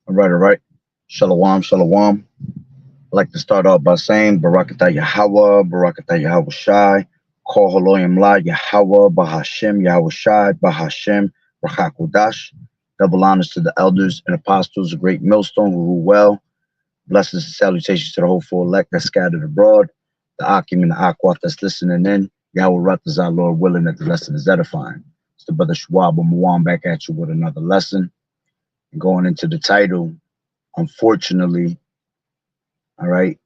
All right. Shalom, shalom. I'd like to start off by saying Barakatah Yahweh, Barakatah Yahweh Shai, Kol Haloyim La Yahweh, Bahashem Yahweh Shai, Bahashem, Rachakodash. Double honors to the elders and apostles, a great millstone who rule well. Blessings and salutations to the hopeful elect that's scattered abroad, the Akim and the Akwat that's listening in. Yahweh Rathas, our Lord, willing that the lesson is edifying. It's the brother Schwab Mwam back at you with another lesson. And going into the title, unfortunately, all right,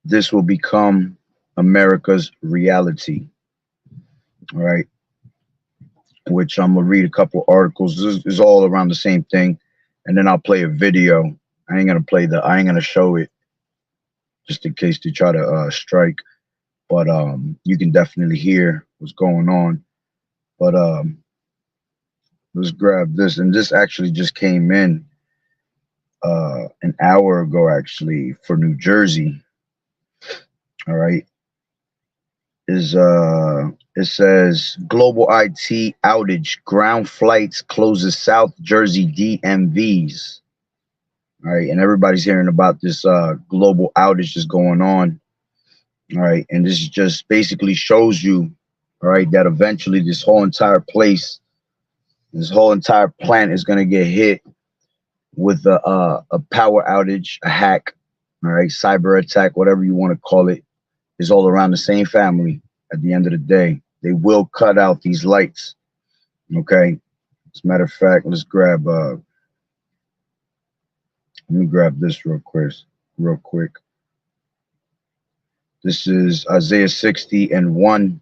this will become America's reality, all right, which I'm going to read a couple articles. This is all around the same thing, and then I'll play a video. I ain't going to show it just in case they try to strike, but you can definitely hear what's going on. But let's grab this, and this actually just came in an hour ago, actually, for New Jersey. All right. It says global IT outage, ground flights closes South Jersey DMVs. All right, and everybody's hearing about this global outage that's going on. All right, and this just basically shows you, all right, that eventually this whole entire place, this whole entire plant is going to get hit with a power outage, a hack, all right, cyber attack, whatever you want to call it, is all around the same family. At the end of the day, they will cut out these lights. Okay. As a matter of fact, let's grab let me grab this real quick. This is Isaiah 60:1,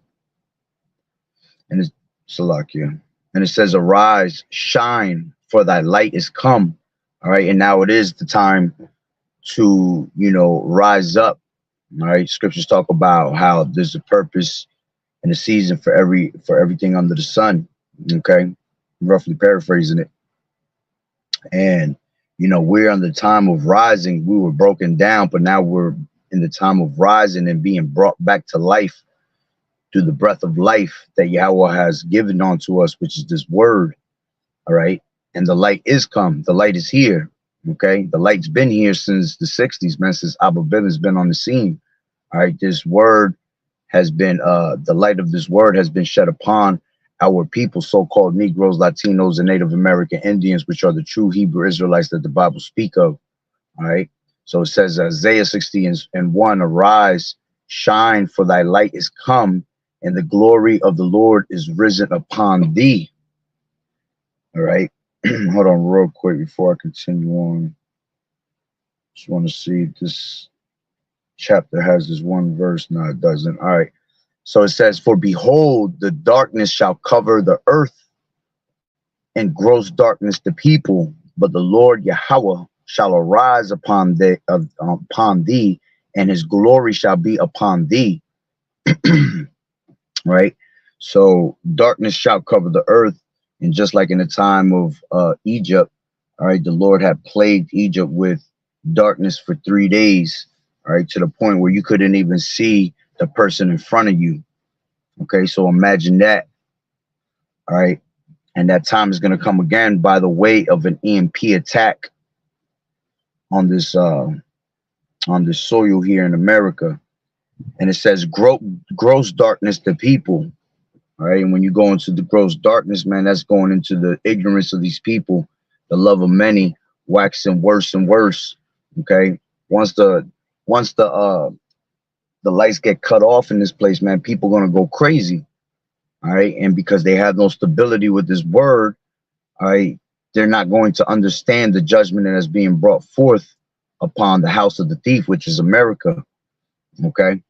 and it's Salakia. And it says, arise, shine, for thy light is come. All right, and now it is the time to, rise up. All right, scriptures talk about how there's a purpose and a season for everything under the sun. Okay, roughly paraphrasing it. And we're on the time of rising. We were broken down, but now we're in the time of rising and being brought back to life through the breath of life that Yahweh has given unto us, which is this word. All right, and the light is come. The light is here. Okay, the light's been here since the 60s, man, since Abba Bivin has been on the scene. All right, this word has been, the light of this word has been shed upon our people, so-called Negroes, Latinos, and Native American Indians, which are the true Hebrew Israelites that the Bible speak of. All right, so it says Isaiah 60:1, arise, shine, for thy light is come, and the glory of the Lord is risen upon thee. All right. Hold on real quick before I continue on. Just want to see if this chapter has this one verse. No, it doesn't. All right. So it says, for behold, the darkness shall cover the earth, and gross darkness the people, but the Lord Yahweh shall arise upon thee, and his glory shall be upon thee. Right. So darkness shall cover the earth. And just like in the time of Egypt, all right, the Lord had plagued Egypt with darkness for 3 days, all right, to the point where you couldn't even see the person in front of you. Okay, so imagine that. All right, and that time is going to come again by the way of an EMP attack on this soil here in America. And it says gross darkness to people. All right, and when you go into the gross darkness, man, that's going into the ignorance of these people, the love of many waxing worse and worse. Okay, once the lights get cut off in this place, man, people are gonna go crazy. All right, and because they have no stability with this word, all right, they're not going to understand the judgment that is being brought forth upon the house of the thief, which is America. Okay.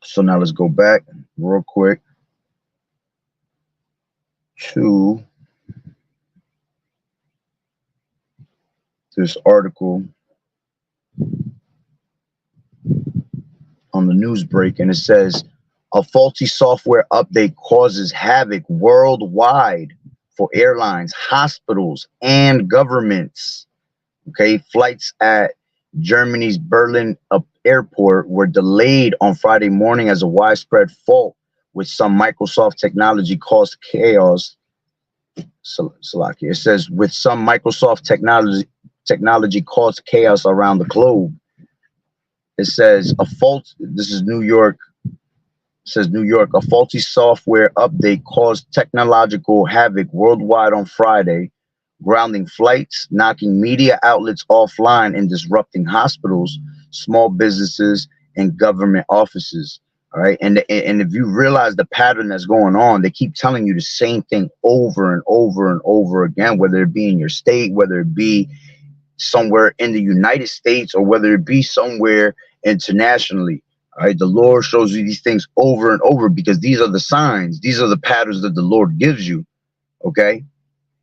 So now let's go back real quick to this article on the news break, and it says a faulty software update causes havoc worldwide for airlines, hospitals, and governments. Okay, flights at Germany's Berlin airport were delayed on Friday morning as a widespread fault with some Microsoft technology caused chaos Salaki. It says with some Microsoft technology caused chaos around the globe. It says a fault. This is New York. It says New York. A faulty software update caused technological havoc worldwide on Friday, grounding flights, knocking media outlets offline, and disrupting hospitals, small businesses, and government offices. All right. And if you realize the pattern that's going on, they keep telling you the same thing over and over and over again, whether it be in your state, whether it be somewhere in the United States, or whether it be somewhere internationally. All right. The Lord shows you these things over and over because these are the signs, these are the patterns that the Lord gives you. Okay.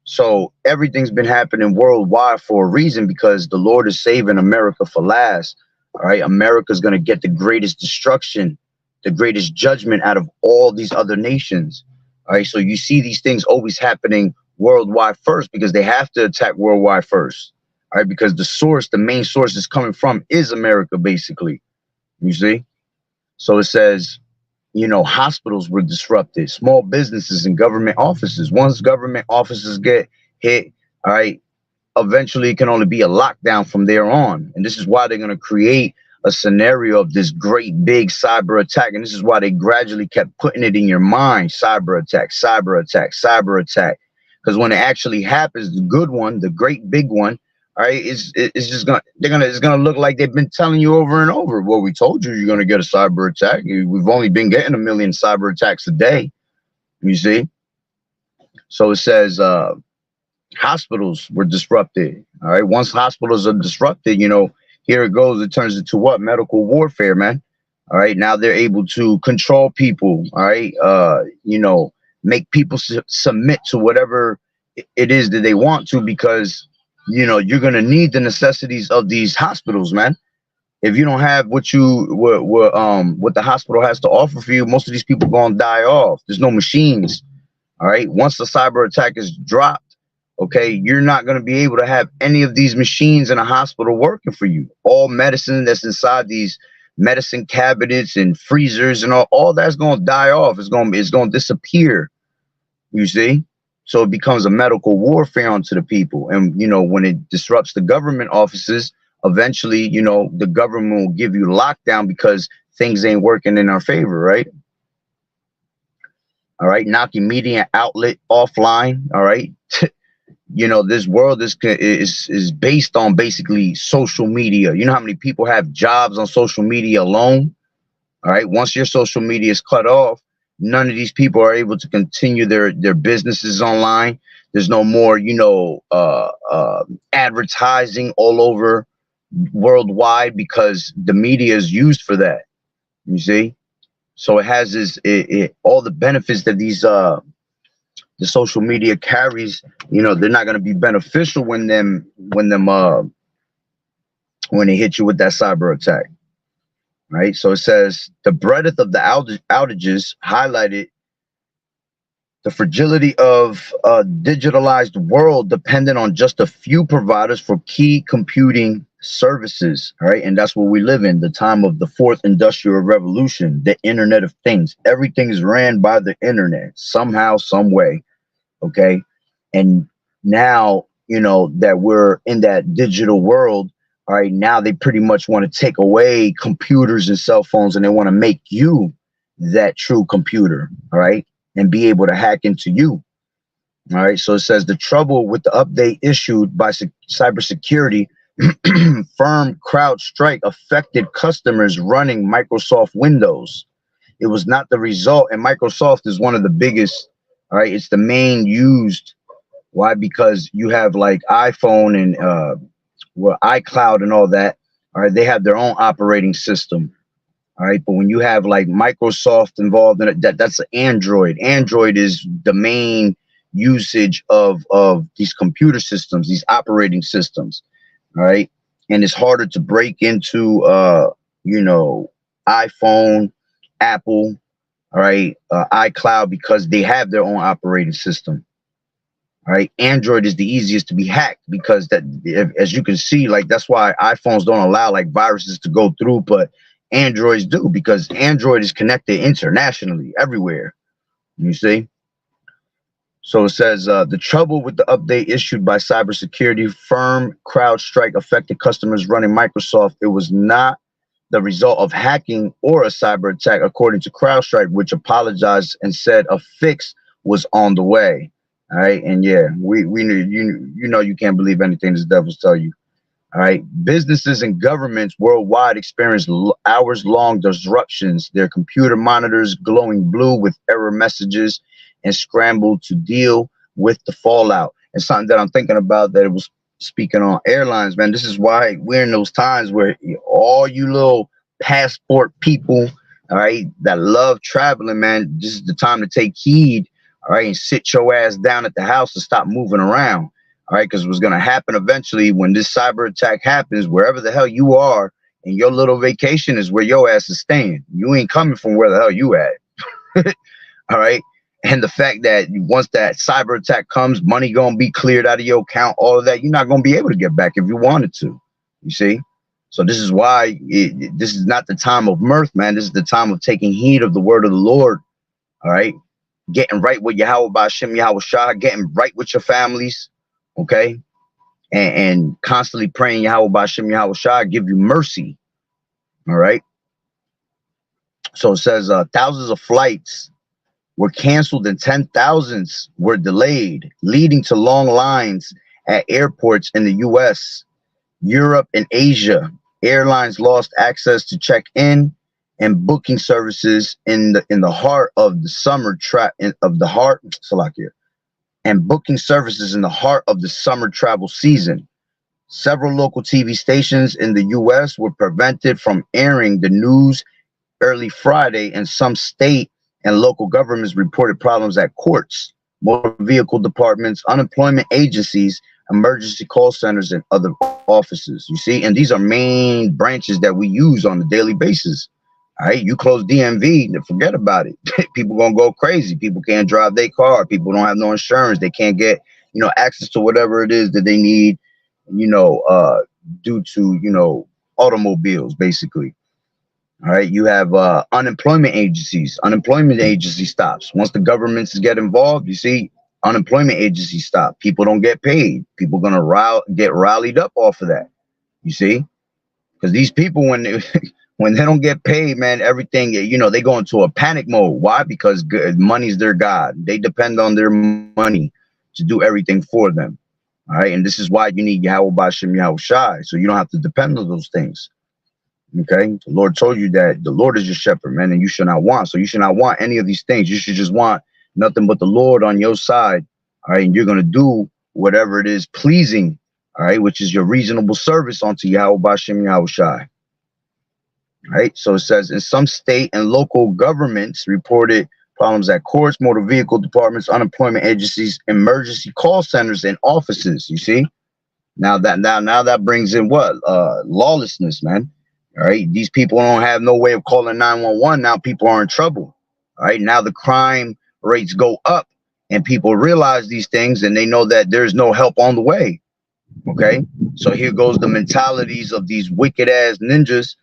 So everything's been happening worldwide for a reason, because the Lord is saving America for last. All right. America's going to get the greatest destruction, the greatest judgment out of all these other nations. All right. So you see these things always happening worldwide first, because they have to attack worldwide first. All right. Because the source, the main source is coming from is America, basically. You see? So it says, you know, hospitals were disrupted, small businesses and government offices. Once government offices get hit, all right, eventually it can only be a lockdown from there on. And this is why they're going to create a scenario of this great big cyber attack. And this is why they gradually kept putting it in your mind: cyber attack, cyber attack, cyber attack. Because when it actually happens, the good one, the great big one, all right, it's just gonna it's gonna look like they've been telling you over and over. Well, we told you you're gonna get a cyber attack. We've only been getting 1 million cyber attacks a day. You see? So it says hospitals were disrupted. All right. Once hospitals are disrupted, you know, here it goes. It turns into what? Medical warfare, man. All right. Now they're able to control people. All right. You know, make people submit to whatever it is that they want to, because you know you're gonna need the necessities of these hospitals, man. If you don't have what the hospital has to offer for you, most of these people gonna die off. There's no machines. All right. Once the cyber attack is dropped, okay, you're not gonna be able to have any of these machines in a hospital working for you. All medicine that's inside these medicine cabinets and freezers and all that's gonna die off. It's gonna disappear. You see? So it becomes a medical warfare onto the people. And, you know, when it disrupts the government offices, eventually, you know, the government will give you lockdown because things ain't working in our favor, right? All right. Knocking media outlet offline. All right. You know, this world is based on basically social media. You know how many people have jobs on social media alone? All right. Once your social media is cut off, none of these people are able to continue their businesses online. There's no more, you know, advertising all over worldwide, because the media is used for that. You see? So it has all the benefits that these the social media carries. You know, they're not going to be beneficial when they hit you with that cyber attack. Right. So it says the breadth of the outages highlighted the fragility of a digitalized world dependent on just a few providers for key computing services. All right. And that's what we live in, the time of the fourth industrial revolution, the Internet of Things. Everything is ran by the internet somehow, some way. OK. And now, you know, that we're in that digital world. All right, now they pretty much want to take away computers and cell phones, and they want to make you that true computer, all right, and be able to hack into you. All right, so it says the trouble with the update issued by cybersecurity firm CrowdStrike affected customers running Microsoft Windows. It was not the result, and Microsoft is one of the biggest, all right, it's the main used. Why? Because you have like iPhone and iCloud and all that. All right, they have their own operating system. All right, but when you have like Microsoft involved in it, that's Android. Android is the main usage of these computer systems, these operating systems. All right, and it's harder to break into you know, iPhone, Apple, all right, iCloud, because they have their own operating system. All right, Android is the easiest to be hacked, because as you can see, like that's why iPhones don't allow like viruses to go through, but Androids do, because Android is connected internationally everywhere. You see? So it says the trouble with the update issued by cybersecurity firm CrowdStrike affected customers running Microsoft. It was not the result of hacking or a cyber attack, according to CrowdStrike, which apologized and said a fix was on the way. All right, and yeah, we knew you know you can't believe anything the devils tell you. All right. Businesses and governments worldwide experience hours-long disruptions. Their computer monitors glowing blue with error messages and scramble to deal with the fallout. And something that I'm thinking about that it was speaking on airlines, man. This is why we're in those times where all you little passport people, all right, that love traveling, man, this is the time to take heed, all right, and sit your ass down at the house and stop moving around. All right, because what's going to happen eventually when this cyber attack happens, wherever the hell you are, and your little vacation is where your ass is staying. You ain't coming from where the hell you at. All right. And the fact that once that cyber attack comes, money going to be cleared out of your account, all of that, you're not going to be able to get back if you wanted to. You see? So this is why this is not the time of mirth, man. This is the time of taking heed of the word of the Lord. All right. Getting right with Yahweh Ba'Shem Yahweh Shah, getting right with your families. Okay, and constantly praying Yahweh Ba'Shem Yahweh Shah give you mercy. All right. So it says thousands of flights were canceled and 10,000s were delayed, leading to long lines at airports in the U.S., Europe, and Asia. Airlines lost access to check-in and booking services in the heart of the summer and booking services in the heart of the summer travel season. Several local TV stations in the U.S. were prevented from airing the news early Friday, and some state and local governments reported problems at courts, motor vehicle departments, unemployment agencies, emergency call centers, and other offices. You see, and these are main branches that we use on a daily basis. All right, you close DMV, forget about it. People gonna go crazy. People can't drive their car. People don't have no insurance. They can't get, access to whatever it is that they need, due to, automobiles, basically. All right, you have unemployment agencies. Unemployment agency stops. Once the governments get involved, you see, unemployment agencies stop. People don't get paid. People gonna get rallied up off of that. You see, because these people, when they when they don't get paid, man, everything, they go into a panic mode. Why? Because money's their God. They depend on their money to do everything for them. All right. And this is why you need Yahweh Ba'Shem Yahweh Shai. So you don't have to depend on those things. Okay. The Lord told you that the Lord is your shepherd, man, and you should not want. So you should not want any of these things. You should just want nothing but the Lord on your side. All right. And you're going to do whatever it is pleasing. All right. Which is your reasonable service unto Yahweh Ba'Shem Yahweh Shai. Right, so it says in some state and local governments reported problems at courts, motor vehicle departments, unemployment agencies, emergency call centers, and offices. You see, now that brings in what lawlessness, man. All right, these people don't have no way of calling 911. Now people are in trouble. All right, now the crime rates go up, and people realize these things, and they know that there's no help on the way. Okay, so here goes the mentalities of these wicked ass ninjas.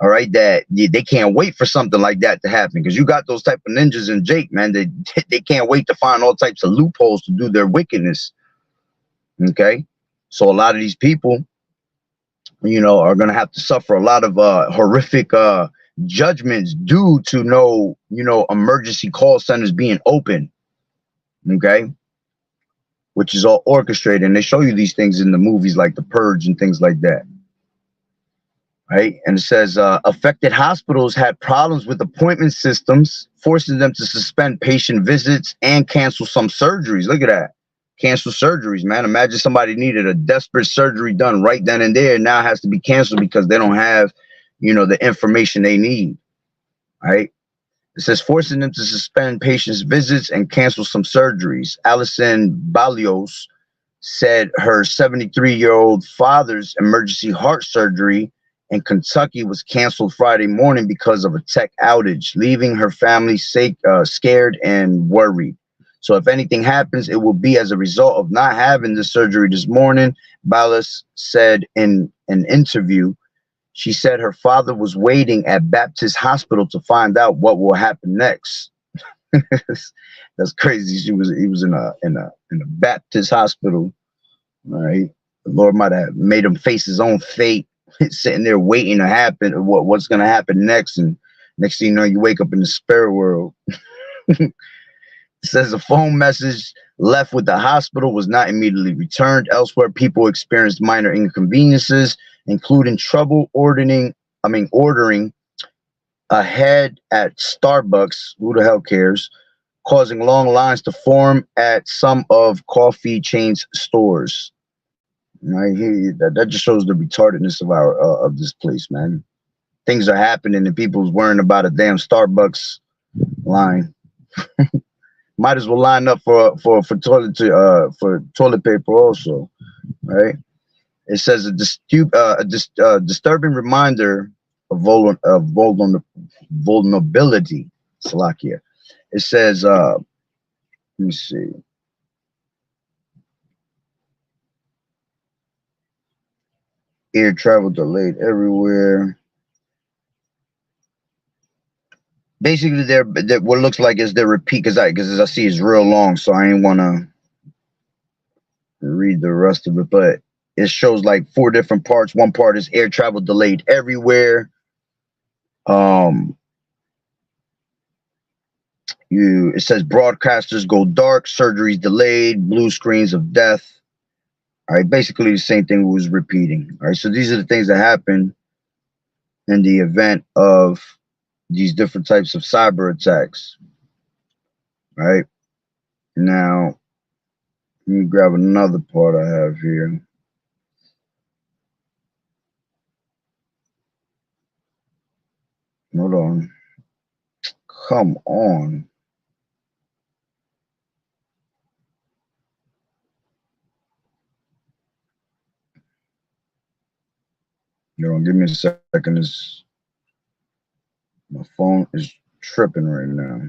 All right, that they can't wait for something like that to happen, because you got those type of ninjas in Jake, man. They can't wait to find all types of loopholes to do their wickedness. Okay, so a lot of these people, are going to have to suffer a lot of horrific judgments due to no, emergency call centers being open. Okay, which is all orchestrated, and they show you these things in the movies like The Purge and things like that. Right, and it says affected hospitals had problems with appointment systems, forcing them to suspend patient visits and cancel some surgeries. Look at that. Cancel surgeries, man. Imagine somebody needed a desperate surgery done right then and there. Now it has to be canceled because they don't have, the information they need. Right. It says forcing them to suspend patients' visits and cancel some surgeries. Allison Balios said her 73-year-old father's emergency heart surgery in Kentucky was canceled Friday morning because of a tech outage, leaving her family scared and worried. So if anything happens, it will be as a result of not having the surgery this morning, Ballas said in an interview. She said her father was waiting at Baptist Hospital to find out what will happen next. That's crazy. He was in a Baptist hospital. All right. The Lord might have made him face his own fate, sitting there waiting to happen, what's gonna happen next, and next thing you know, you wake up in the spirit world. It says a phone message left with the hospital was not immediately returned. Elsewhere, people experienced minor inconveniences, including trouble ordering ahead at Starbucks. Who the hell cares? Causing long lines to form at some of coffee chains stores. Right here, that just shows the retardedness of our of this place, man. Things are happening and people's worrying about a damn Starbucks line. Might as well line up for toilet paper also, right? It says a disturbing reminder of vulnerability. Slovakia. It says, let me see. Air travel delayed everywhere. Basically, they're what looks like is their repeat because as I see it's real long, so I ain't want to read the rest of it. But it shows like 4 different parts. One part is air travel delayed everywhere. It says broadcasters go dark, surgeries delayed, blue screens of death. All right, basically the same thing was repeating. All right, so these are the things that happen in the event of these different types of cyber attacks. All right, now let me grab another part I have here. Hold on. Come on. Give me a second. My phone is tripping right now.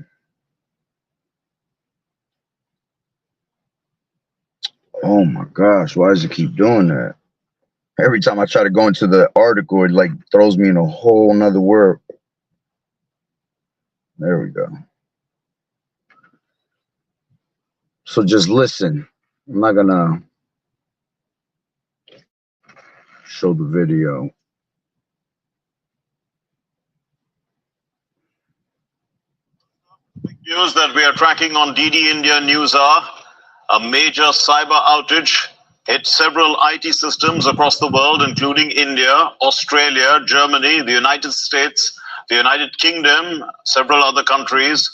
Oh my gosh, why does it keep doing that? Every time I try to go into the article, it like throws me in a whole nother world. There we go. So just listen. I'm not gonna show the video. News that we are tracking on DD India News are a major cyber outage hit several IT systems across the world, including India, Australia, Germany, the United States, the United Kingdom, several other countries.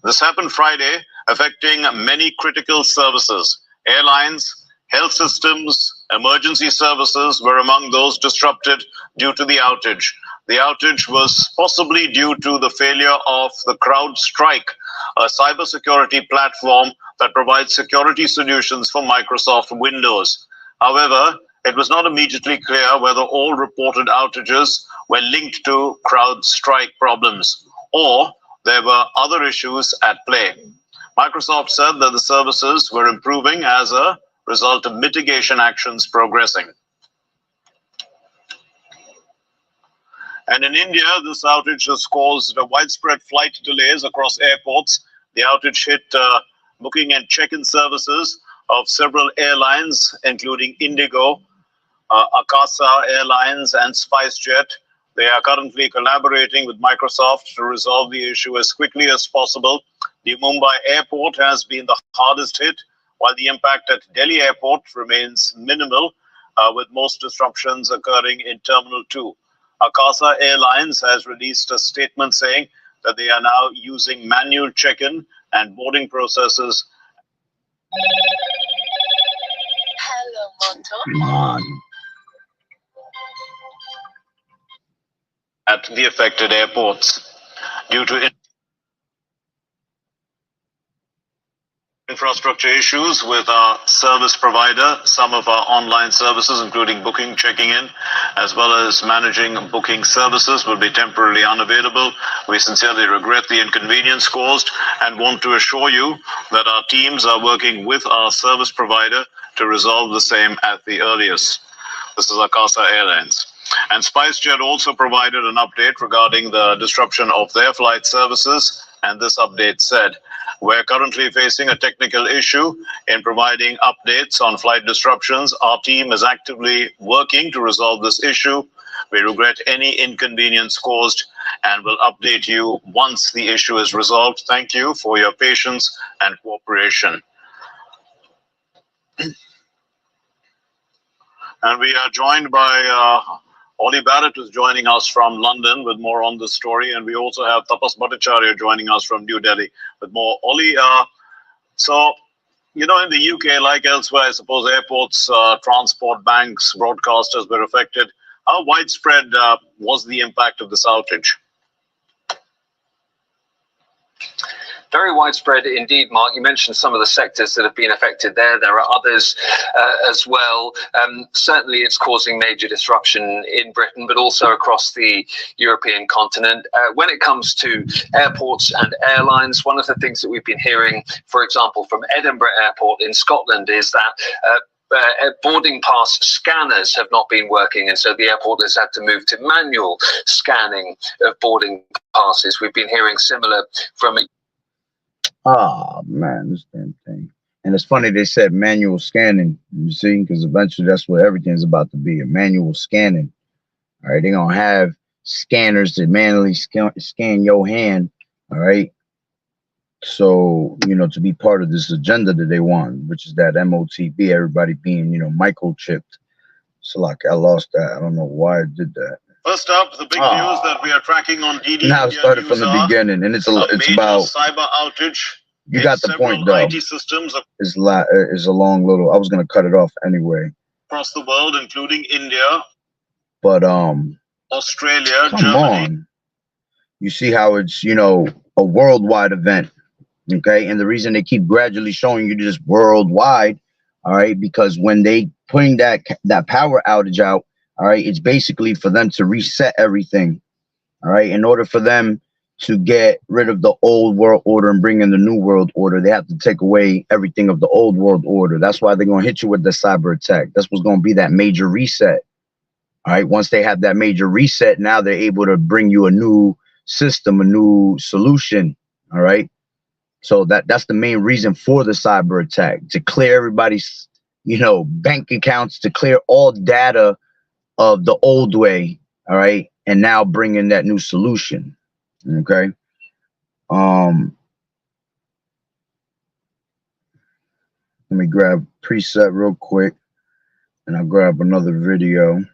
This happened Friday, affecting many critical services. Airlines, health systems, emergency services were among those disrupted due to the outage. The outage was possibly due to the failure of the CrowdStrike, a cybersecurity platform that provides security solutions for Microsoft Windows. However, it was not immediately clear whether all reported outages were linked to CrowdStrike problems or there were other issues at play. Microsoft said that the services were improving as a result of mitigation actions progressing. And in India, this outage has caused widespread flight delays across airports. The outage hit booking and check-in services of several airlines, including Indigo, Akasa Airlines, and SpiceJet. They are currently collaborating with Microsoft to resolve the issue as quickly as possible. The Mumbai airport has been the hardest hit, while the impact at Delhi airport remains minimal, with most disruptions occurring in Terminal 2. Akasa Airlines has released a statement saying that they are now using manual check-in and boarding processes. Hello, Moto. Come on. At the affected airports due to infrastructure issues with our service provider. Some of our online services, including booking, checking in, as well as managing booking services, will be temporarily unavailable. We sincerely regret the inconvenience caused and want to assure you that our teams are working with our service provider to resolve the same at the earliest. This is Akasa Airlines. And SpiceJet also provided an update regarding the disruption of their flight services, and this update said, We're currently facing a technical issue in providing updates on flight disruptions. Our team is actively working to resolve this issue. We regret any inconvenience caused and will update you once the issue is resolved. Thank you for your patience and cooperation. And we are joined by Ollie Barrett, who's joining us from London with more on this story. And we also have Tapas Bhattacharya joining us from New Delhi with more. Ollie, so, you know, in the UK, like elsewhere, I suppose airports, transport, banks, broadcasters were affected. How widespread was the impact of this outage? Very widespread indeed, Mark. You mentioned some of the sectors that have been affected there. There are others as well. Certainly it's causing major disruption in Britain, but also across the European continent. When it comes to airports and airlines, one of the things that we've been hearing, for example, from Edinburgh Airport in Scotland is that boarding pass scanners have not been working, and so the airport has had to move to manual scanning of boarding passes. We've been hearing similar from... Oh man, this damn thing. And it's funny they said manual scanning, you see, because eventually that's what everything's about to be, a manual scanning. All right, they're gonna have scanners that manually scan your hand. All right. So, you know, to be part of this agenda that they want, which is that MOTB, everybody being, you know, microchipped. So like I lost that. I don't know why I did that. First up, the big news that we are tracking on DD. Now it started from the beginning, and it's about cyber outage. You got the point, though. IT systems it's a long little. I was gonna cut it off anyway. Across the world, including India, but Australia, come Germany. On. You see how it's, you know, a worldwide event, okay? And the reason they keep gradually showing you this worldwide, all right, because when they putting that power outage out. All right, it's basically for them to reset everything. All right, in order for them to get rid of the old world order and bring in the new world order, they have to take away everything of the old world order. That's why they're going to hit you with the cyber attack. That's what's going to be that major reset. All right, once they have that major reset, now they're able to bring you a new system, a new solution. All right, so that's the main reason for the cyber attack, to clear everybody's, you know, bank accounts, to clear all data of the old way, all right, and now bring in that new solution. Okay. Let me grab preset real quick, and I'll grab another video.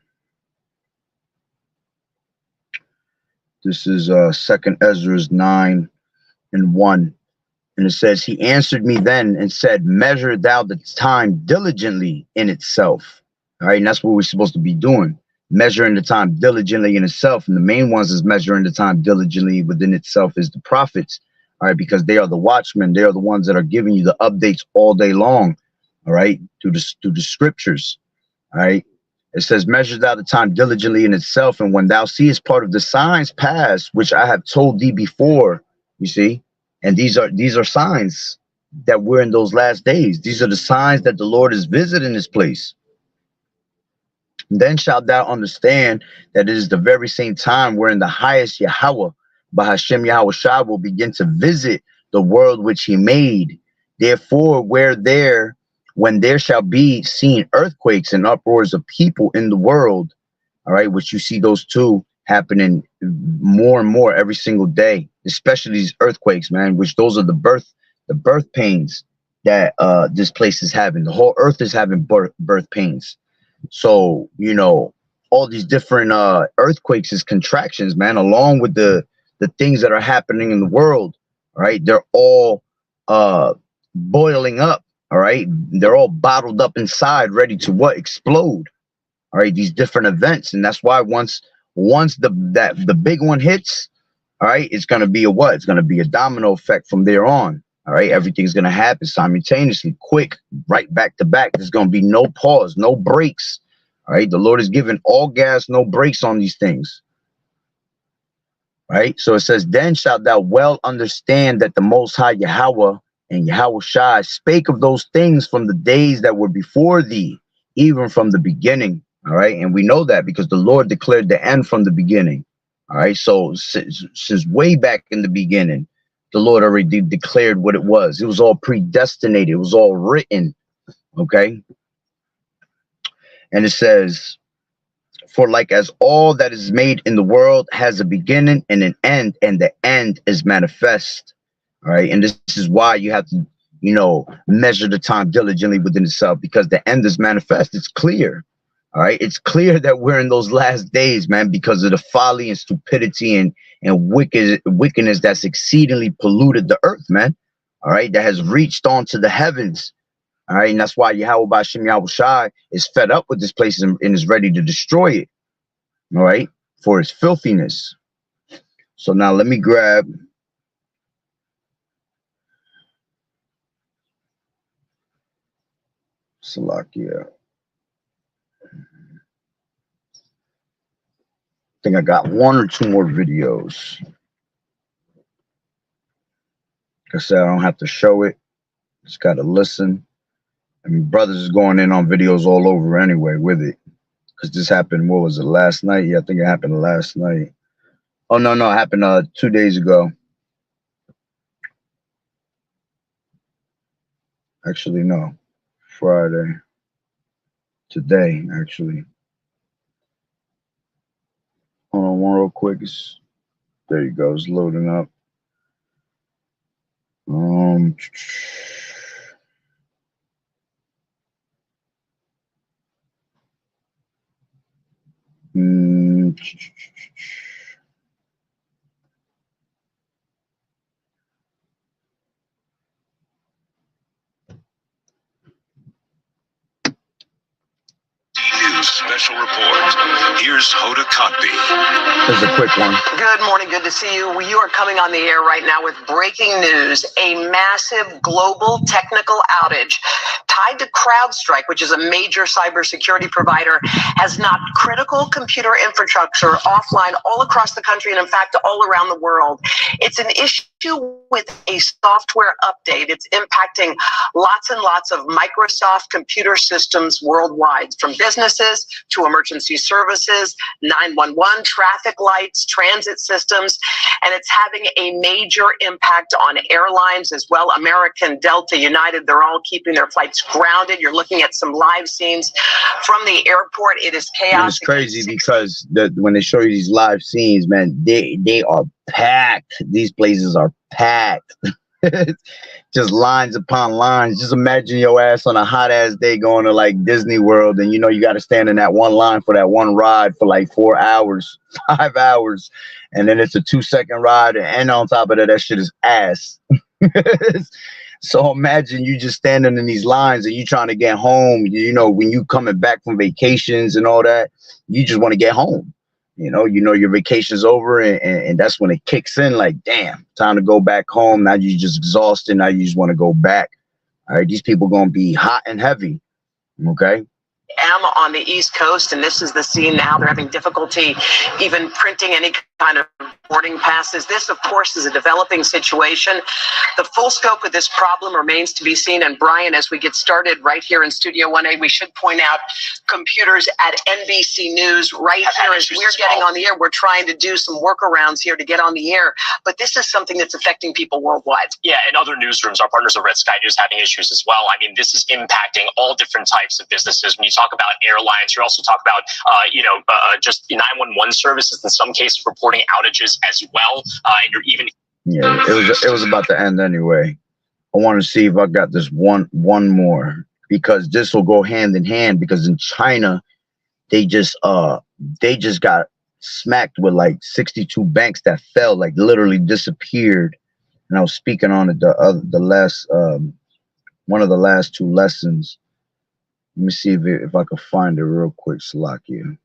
This is 2nd Ezra's 9:1, and it says, he answered me then and said, measure thou the time diligently in itself. All right, and that's what we're supposed to be doing, measuring the time diligently in itself. And the main ones is measuring the time diligently within itself is the prophets, all right, because they are the watchmen. They are the ones that are giving you the updates all day long, all right, through the scriptures, all right. It says, measure thou the time diligently in itself, and when thou seest part of the signs pass, which I have told thee before, you see, and these are signs that we're in those last days. These are the signs that the Lord is visiting this place. Then shalt thou understand that it is the very same time wherein the highest Yahweh, Bahashem Yahweh Shah, will begin to visit the world which he made. Therefore, when there shall be seen earthquakes and uproars of people in the world, all right, which you see those two happening more and more every single day, especially these earthquakes, man, which those are the birth pains that this place is having. The whole earth is having birth pains. So, you know, all these different earthquakes is contractions, man, along with the things that are happening in the world. All right, they're all boiling up. All right, they're all bottled up inside, ready to what? Explode. All right, these different events, and that's why once the big one hits, all right, it's gonna be a what? It's gonna be a domino effect from there on. All right, everything's gonna happen simultaneously, quick, right back to back. There's gonna be no pause, no breaks. All right, the Lord is giving all gas, no brakes on these things. Right, so it says, then shalt thou well understand that the Most High Yahweh and Yahweh Shai spake of those things from the days that were before thee, even from the beginning. All right, and we know that because the Lord declared the end from the beginning. All right, so since way back in the beginning, The Lord already declared what it was. It was all predestinated. It was all written. Okay. And it says, for like as all that is made in the world has a beginning and an end, and the end is manifest. All right. And this is why you have to, you know, measure the time diligently within itself, because the end is manifest. It's clear. All right. It's clear that we're in those last days, man, because of the folly and stupidity and wickedness that's exceedingly polluted the earth, man. All right. That has reached onto the heavens. All right. And that's why Yahweh Bashim Yahweh Shai is fed up with this place and is ready to destroy it. All right. For its filthiness. So now let me grab Salakia. I think I got one or two more videos. Like I said, I don't have to show it. Just got to listen. I mean, brothers is going in on videos all over anyway with it. Because this happened, what was it, last night? Yeah, I think it happened last night. Oh, no, it happened 2 days ago. Actually, no. Friday. Today, actually. Hold on one real quick. There you go. It's loading up. News special report. Here's Hoda Kotb. This is a quick one. Good morning. Good to see you. You are coming on the air right now with breaking news. A massive global technical outage tied to CrowdStrike, which is a major cybersecurity provider, has knocked critical computer infrastructure offline all across the country and, in fact, all around the world. It's an issue with a software update. It's impacting lots and lots of Microsoft computer systems worldwide, from businesses to emergency services, 911, traffic lights, transit systems, and it's having a major impact on airlines as well. American, Delta, United, they're all keeping their flights grounded. You're looking at some live scenes from the airport. It is chaos. It's crazy because when they show you these live scenes, man, they are packed. These places are packed. Just lines upon lines. Just imagine your ass on a hot ass day going to like Disney World, and you know you got to stand in that one line for that one ride for like 4 hours, 5 hours, and then it's a 2-second ride, and on top of that shit is ass. So imagine you just standing in these lines and you trying to get home. You know, when you coming back from vacations and all that, you just want to get home. You know your vacation's over, and that's when it kicks in. Like, damn, time to go back home. Now you're just exhausted. Now you just want to go back. All right, these people gonna be hot and heavy. Okay. On the East Coast, and this is the scene now. They're having difficulty even printing any kind of boarding passes. This, of course, is a developing situation. The full scope of this problem remains to be seen. And Brian, as we get started right here in Studio 1A, we should point out computers at NBC News right here as we're getting on the air. We're trying to do some workarounds here to get on the air, but this is something that's affecting people worldwide. Yeah, and other newsrooms, our partners over at Sky News, having issues as well. I mean, this is impacting all different types of businesses. When you talk about airlines, you also talk about, just 911 services, in some cases reporting outages as well. And you're even... Yeah, it was about to end anyway. I want to see if I got this one more, because this will go hand in hand, because in China, they just got smacked with like 62 banks that fell, like literally disappeared. And I was speaking on it the last one of the last 2 lessons. Let me see if I can find it real quick, Salakia.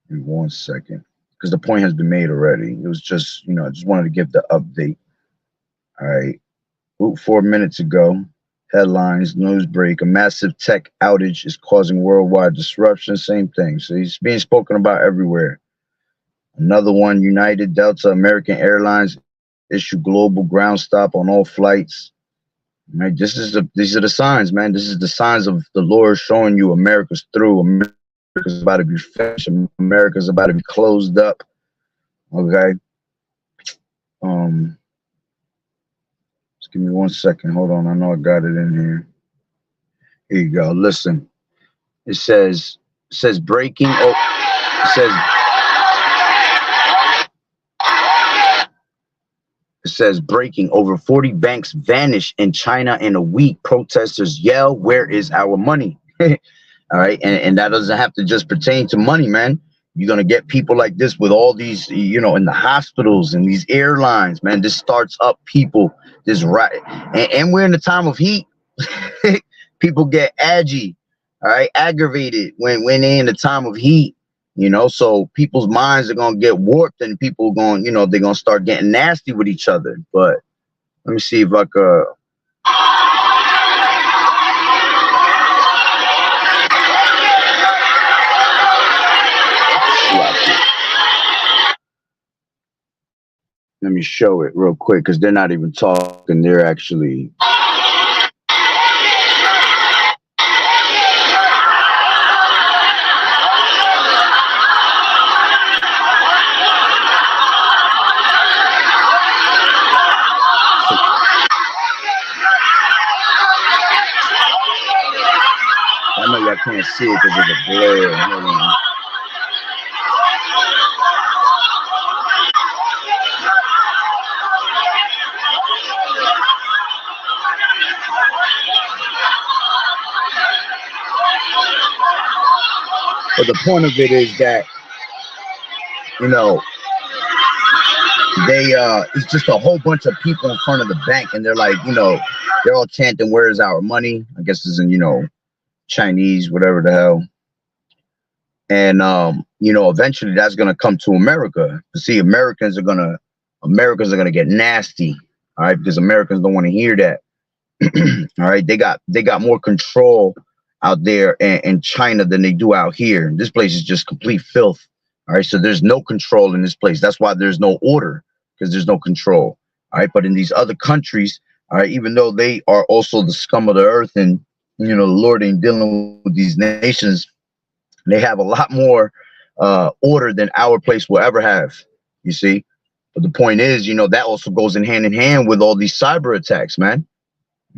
In 1 second, because the point has been made already. It was just, I just wanted to give the update. All right. 4 minutes ago, headlines, news break, a massive tech outage is causing worldwide disruption. Same thing. So it's being spoken about everywhere. Another one, United, Delta, American Airlines issue global ground stop on all flights. Right? These are the signs, man. This is the signs of the Lord showing you America's through. America's about to be finished. America's about to be closed up. Okay. Just give me 1 second. Hold on. I know I got it in here. Here you go. Listen. It says breaking. Oh, it says breaking. Over 40 banks vanish in China in a week. Protesters yell, "Where is our money?" All right, and that doesn't have to just pertain to money, man. You're gonna get people like this with all these, you know, in the hospitals and these airlines, man. This starts up people. This right, and we're in the time of heat. People get aggy, all right, aggravated when they're in the time of heat. You know, so people's minds are gonna get warped, and people going, you know, they're gonna start getting nasty with each other. But let me see if I could. Let me show it real quick because they're not even talking. They're actually. I know y'all can't see it because of the glare. Hold on. But the point of it is that, you know, they it's just a whole bunch of people in front of the bank, and they're like, you know, they're all chanting, "Where's our money?" I guess it's in, you know, Chinese, whatever the hell. And you know, eventually that's gonna come to America. See, Americans are gonna get nasty, all right, because Americans don't want to hear that. All right, they got more control out there in China than they do out here. This place is just complete filth. All right, so there's no control in this place. That's why there's no order, because there's no control. All right, but in these other countries, all right, even though they are also the scum of the earth, and you know, the Lord ain't dealing with these nations, they have a lot more order than our place will ever have. You see, but the point is, you know, that also goes in hand with all these cyber attacks, man.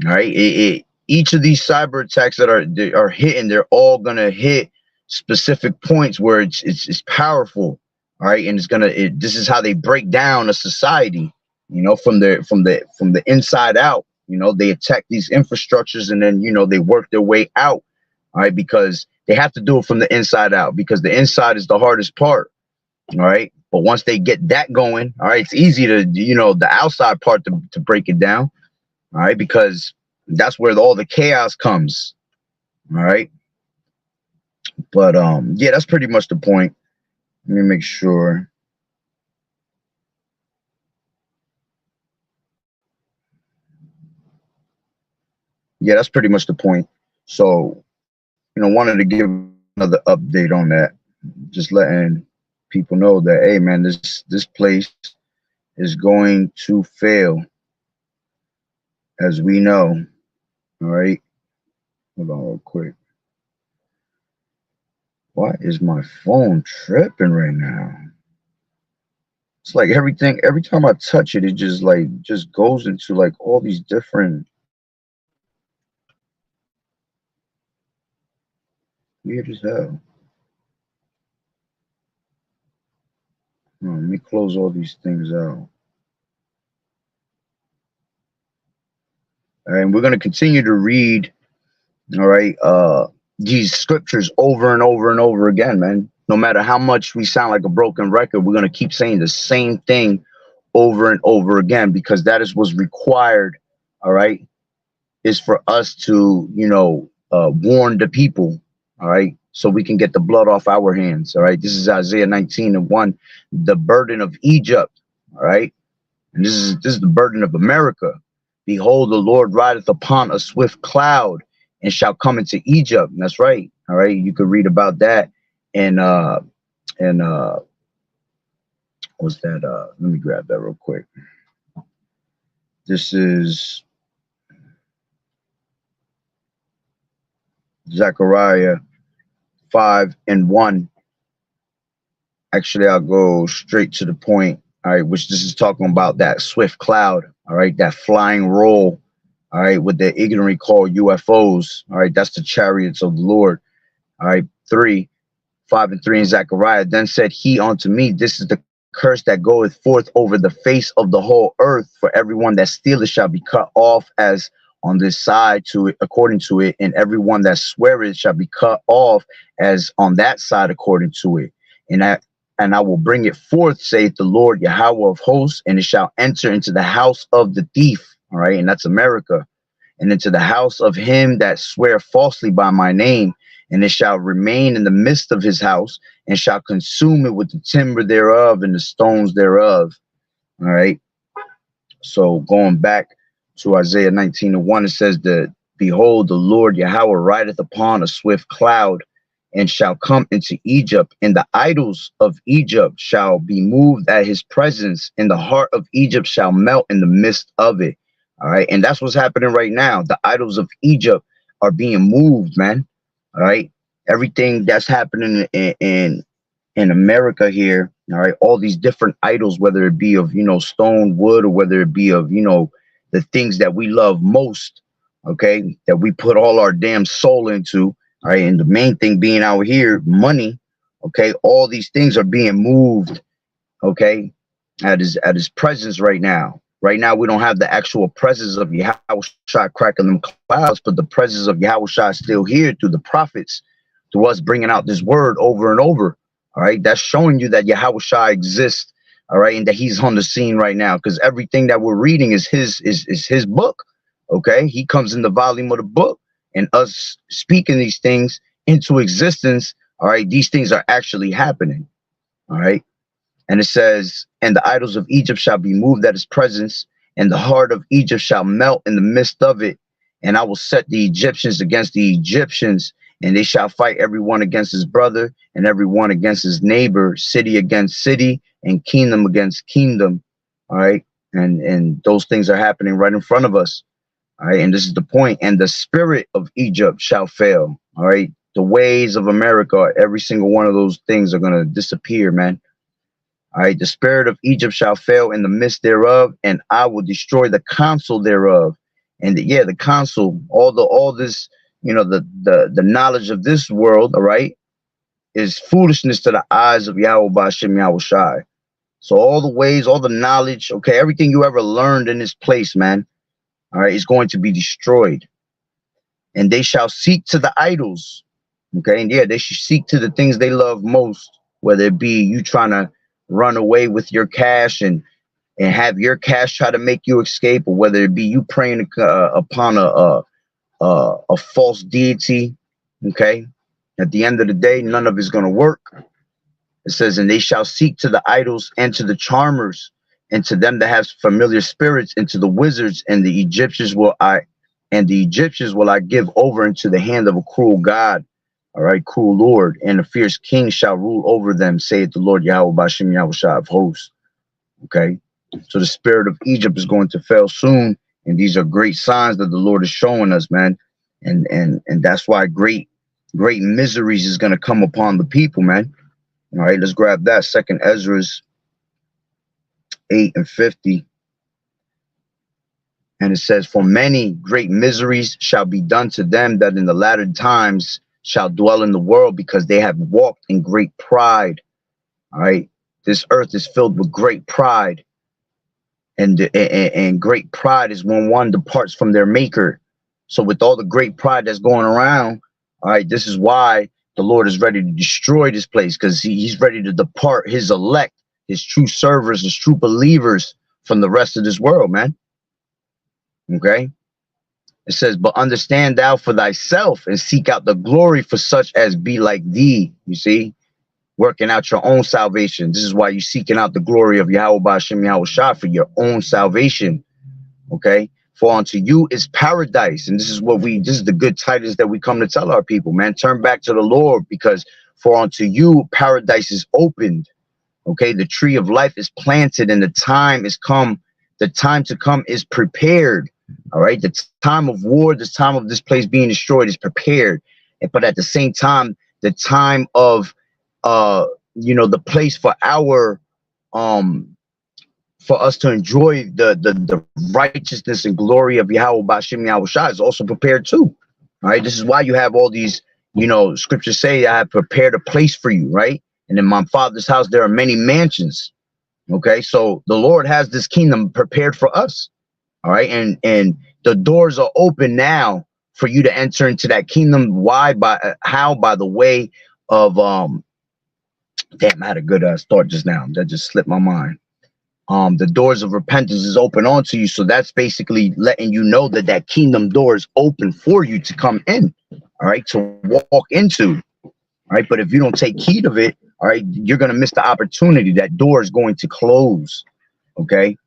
All right, each of these cyber attacks that are hitting, they're all gonna hit specific points where it's powerful. All right, and this is how they break down a society, you know, from the inside out. You know, they attack these infrastructures, and then, you know, they work their way out. All right, because they have to do it from the inside out, because the inside is the hardest part. All right, but once they get that going, all right, it's easy to, you know, the outside part to break it down. All right, because that's where all the chaos comes. All right, but yeah, that's pretty much the point. Let me make sure. Yeah, that's pretty much the point. So, you know, wanted to give another update on that, just letting people know that, hey, man, this place is going to fail, as we know. All right, hold on real quick. Why is my phone tripping right now? It's like everything, every time I touch it, it just goes into like all these different, weird as hell. Let me close all these things out. All right, and we're going to continue to read, all right, these scriptures over and over and over again, man. No matter how much we sound like a broken record, we're going to keep saying the same thing over and over again, because that is what's required, all right, is for us to, you know, warn the people, all right, so we can get the blood off our hands. All right, this is Isaiah 19:1, the burden of Egypt. All right, and this is the burden of America. Behold, the Lord rideth upon a swift cloud, and shall come into Egypt. And that's right. All right, you could read about that. And what's that? Let me grab that real quick. This is Zechariah 5 and 1. Actually, I'll go straight to the point. All right, which this is talking about that swift cloud. All right, that flying roll. All right, what they ignorantly call UFOs. All right, that's the chariots of the Lord. All right, 3, 5 and 3 in Zechariah. Then said he unto me, this is the curse that goeth forth over the face of the whole earth. For everyone that stealeth shall be cut off as on this side to it, according to it, and everyone that sweareth shall be cut off as on that side according to it. And I will bring it forth, saith the Lord Yahweh of hosts, and it shall enter into the house of the thief. All right, and that's America, and into the house of him that swear falsely by my name, and it shall remain in the midst of his house, and shall consume it with the timber thereof and the stones thereof. All right. So going back to Isaiah 19 and 1, it says that, behold, the Lord Yahweh rideth upon a swift cloud, and shall come into Egypt, and the idols of Egypt shall be moved at his presence, and the heart of Egypt shall melt in the midst of it. All right. And that's what's happening right now. The idols of Egypt are being moved, man. All right. Everything that's happening in America here. All right. All these different idols, whether it be of, stone, wood, or whether it be of, the things that we love most. Okay. That we put all our damn soul into. All right. And the main thing being out here, money. Okay. All these things are being moved. Okay. At his presence right now. Right now, we don't have the actual presence of Yahushua cracking them clouds, but the presence of Yahushua is still here through the prophets, to us bringing out this word over and over. All right. That's showing you that Yahushua exists. All right. And that he's on the scene right now, because everything that we're reading is his book. OK, he comes in the volume of the book, and us speaking these things into existence. All right. These things are actually happening. All right. And it says, and the idols of Egypt shall be moved at his presence, and the heart of Egypt shall melt in the midst of it. And I will set the Egyptians against the Egyptians, and they shall fight everyone against his brother, and everyone against his neighbor, city against city, and kingdom against kingdom. All right. And those things are happening right in front of us. All right. And this is the point. And the spirit of Egypt shall fail. All right. The ways of America, every single one of those things are going to disappear, man. All right, the spirit of Egypt shall fail in the midst thereof, and I will destroy the counsel thereof. And the counsel, all this, the knowledge of this world, all right, is foolishness to the eyes of Yahweh Ba'ashem Yahushai. So all the ways, all the knowledge, okay, everything you ever learned in this place, man, all right, is going to be destroyed. And they shall seek to the idols, okay, and they should seek to the things they love most, whether it be you trying to run away with your cash and have your cash try to make you escape, or whether it be you praying upon a false deity. Okay, at the end of the day, none of it's going to work. It says, and they shall seek to the idols and to the charmers and to them that have familiar spirits and to the wizards, and the Egyptians will I give over into the hand of a cruel God. All right, cruel Lord, and a fierce king shall rule over them, saith the Lord Yahweh Ba'ashem Yahushua of hosts. Okay, so the spirit of Egypt is going to fail soon, and these are great signs that the Lord is showing us, man. And that's why great miseries is going to come upon the people, man. All right, let's grab that. 2nd Ezra's 8 and 50. And it says, for many great miseries shall be done to them that in the latter times shall dwell in the world, because they have walked in great pride. All right. This earth is filled with great pride. And great pride is when one departs from their maker. So with all the great pride that's going around, all right, this is why the Lord is ready to destroy this place, because he's ready to depart his elect, his true servers, his true believers from the rest of this world, man. Okay. It says, but understand thou for thyself and seek out the glory for such as be like thee. You see, working out your own salvation. This is why you're seeking out the glory of Yahweh Ba'ashem Yahushua for your own salvation. Okay. For unto you is paradise. And this is the good tidings that we come to tell our people, man. Turn back to the Lord, because for unto you paradise is opened. Okay. The tree of life is planted, and the time is come. The time to come is prepared. All right. The time of war, this time of this place being destroyed is prepared. But at the same time, the time of the place for our for us to enjoy the righteousness and glory of Yahweh Bashim Yahushua is also prepared too. All right, this is why you have all these, scriptures say, I have prepared a place for you, right? And in my Father's house there are many mansions. Okay, so the Lord has this kingdom prepared for us. All right, and the doors are open now for you to enter into that kingdom. Why? By the way of damn, I had a good thought just now that just slipped my mind. The doors of repentance is open onto you, so that's basically letting you know that that kingdom door is open for you to come in, all right, to walk into, all right. But if you don't take heed of it, all right, you're gonna miss the opportunity. That door is going to close. Okay,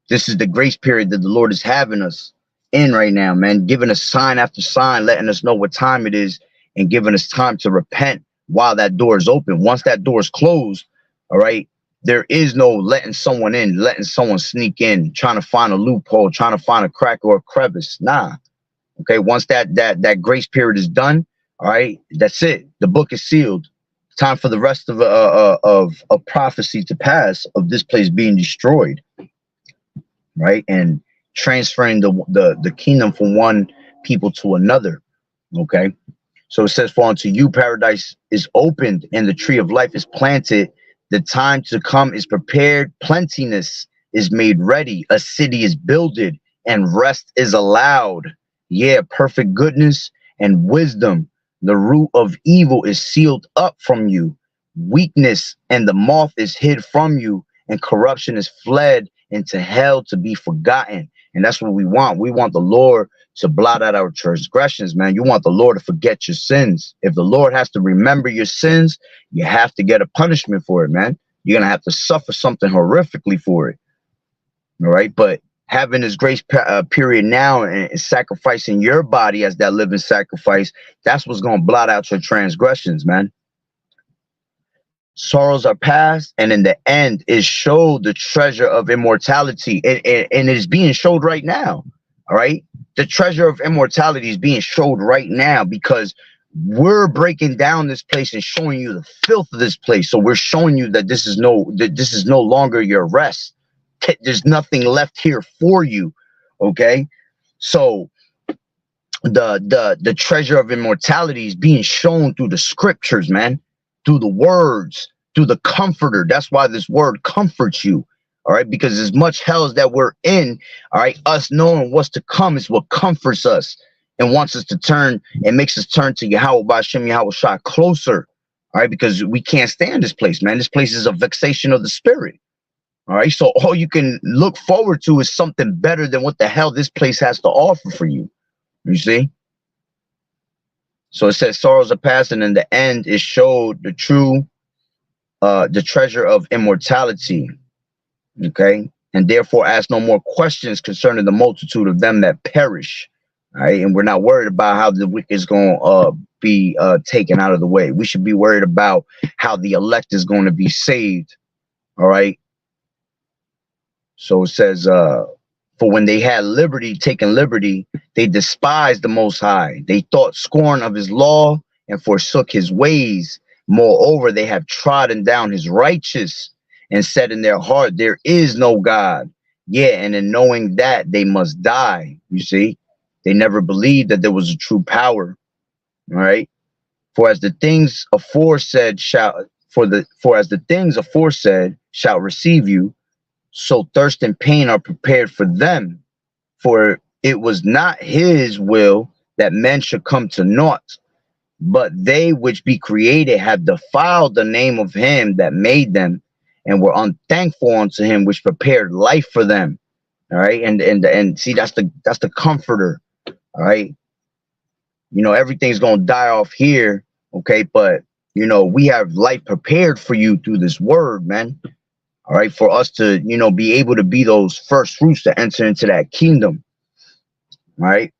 this is the grace period that the Lord is having us in right now, man, giving us sign after sign, letting us know what time it is, and giving us time to repent while that door is open. Once that door is closed, all right, there is no letting someone in, letting someone sneak in, trying to find a loophole, trying to find a crack or a crevice. Nah. Okay, once that grace period is done, all right, that's it. The book is sealed. Time for the rest of prophecy to pass, of this place being destroyed, right, and transferring the kingdom from one people to another. Okay, so it says, for unto you paradise is opened and the tree of life is planted. The time to come is prepared. Plentiness is made ready. A city is builded and rest is allowed. Yeah, perfect goodness and wisdom. The root of evil is sealed up from you. Weakness and the moth is hid from you, and corruption is fled into hell to be forgotten. And that's what we want. We want the Lord to blot out our transgressions, man. You want the Lord to forget your sins. If the Lord has to remember your sins, you have to get a punishment for it, man. You're going to have to suffer something horrifically for it. All right. But having this grace period now and sacrificing your body as that living sacrifice, that's what's going to blot out your transgressions, man. Sorrows are past, and in the end is showed the treasure of immortality, and it is being showed right now. All right, the treasure of immortality is being showed right now, because we're breaking down this place and showing you the filth of this place. So we're showing you that this is no longer your rest. There's nothing left here for you. Okay, so the treasure of immortality is being shown through the scriptures, man, through the words, through the comforter. That's why this word comforts you. All right, because as much hell as that we're in, all right, us knowing what's to come is what comforts us and wants us to turn and makes us turn to Yahweh B'Shem Yahushua closer. All right, because we can't stand this place, man. This place is a vexation of the spirit. All right, so all you can look forward to is something better than what the hell this place has to offer for you. You see? So it says sorrows are past, and in the end it showed the true, the treasure of immortality. Okay, and therefore ask no more questions concerning the multitude of them that perish. All right, and we're not worried about how the wicked is going to be taken out of the way. We should be worried about how the elect is going to be saved. All right. So it says, for when they had liberty, taken liberty, they despised the Most High. They thought scorn of his law and forsook his ways. Moreover, they have trodden down his righteous and said in their heart, there is no God. Yeah, and in knowing that, they must die. You see, they never believed that there was a true power. All right. For as the things aforesaid shall receive you, so thirst and pain are prepared for them. For it was not his will that men should come to naught, but they which be created have defiled the name of him that made them, and were unthankful unto him which prepared life for them. All right, and see, that's the comforter. All right, you know, everything's gonna die off here, okay, but you know, we have life prepared for you through this word, man. All right, for us to, you know, be able to be those first fruits to enter into that kingdom. All right.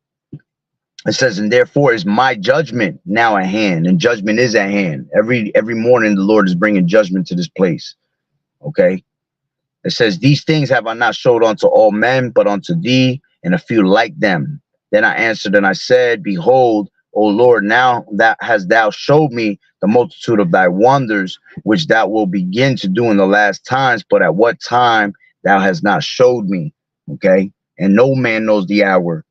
It says, and therefore is my judgment now at hand, and judgment is at hand. Every morning the Lord is bringing judgment to this place. Okay. It says, these things have I not showed unto all men, but unto thee and a few like them. Then I answered and I said, behold, O Lord, now that hast thou showed me the multitude of thy wonders, which thou wilt begin to do in the last times, but at what time thou hast not showed me. Okay. And no man knows the hour.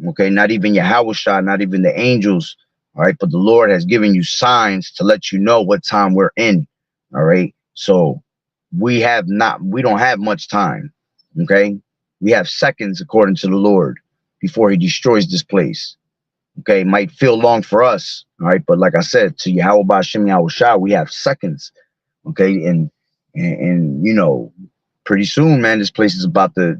Okay. Not even Yahushua, not even the angels. All right. But the Lord has given you signs to let you know what time we're in. All right. So we don't have much time. Okay. We have seconds according to the Lord before he destroys this place. Okay, it might feel long for us, all right, but like I said, to Yahweh Ba'Shem Yahushua, we have seconds. Okay, and you know, pretty soon, man, this place is about to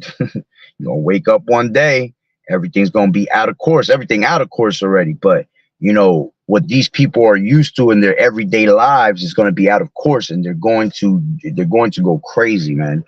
you're gonna wake up one day, everything's gonna be out of course, everything out of course already. But you know what these people are used to in their everyday lives is gonna be out of course, and they're going to go crazy, man.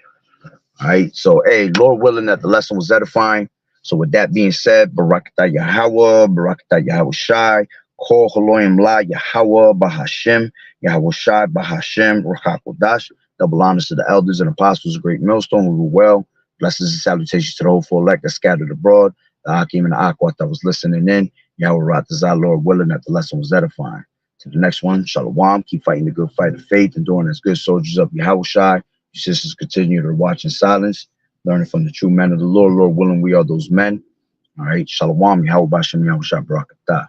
All right, so hey, Lord willing that the lesson was edifying. So with that being said, Barakatah Yahweh, Barakatah Yahweh Shai, Kol Haloim La Yahweh Bahashem, Yahweh Shai Bahashem, Ruchakodash. Double honors to the elders and apostles of Great Millstone who rule well. Blessings and salutations to the whole full elect that scattered abroad. The Hakim and the Akwat that was listening in. Yahweh Ratazah, Lord willing that the lesson was edifying. To the next one, Shalom. Keep fighting the good fight of faith and doing as good soldiers of Yahweh Shai. Your sisters continue to watch in silence, learning from the true men of the Lord. Lord willing, we are those men. All right. Shalom. Yahweh Ba'Shem Yahushua Barakatah.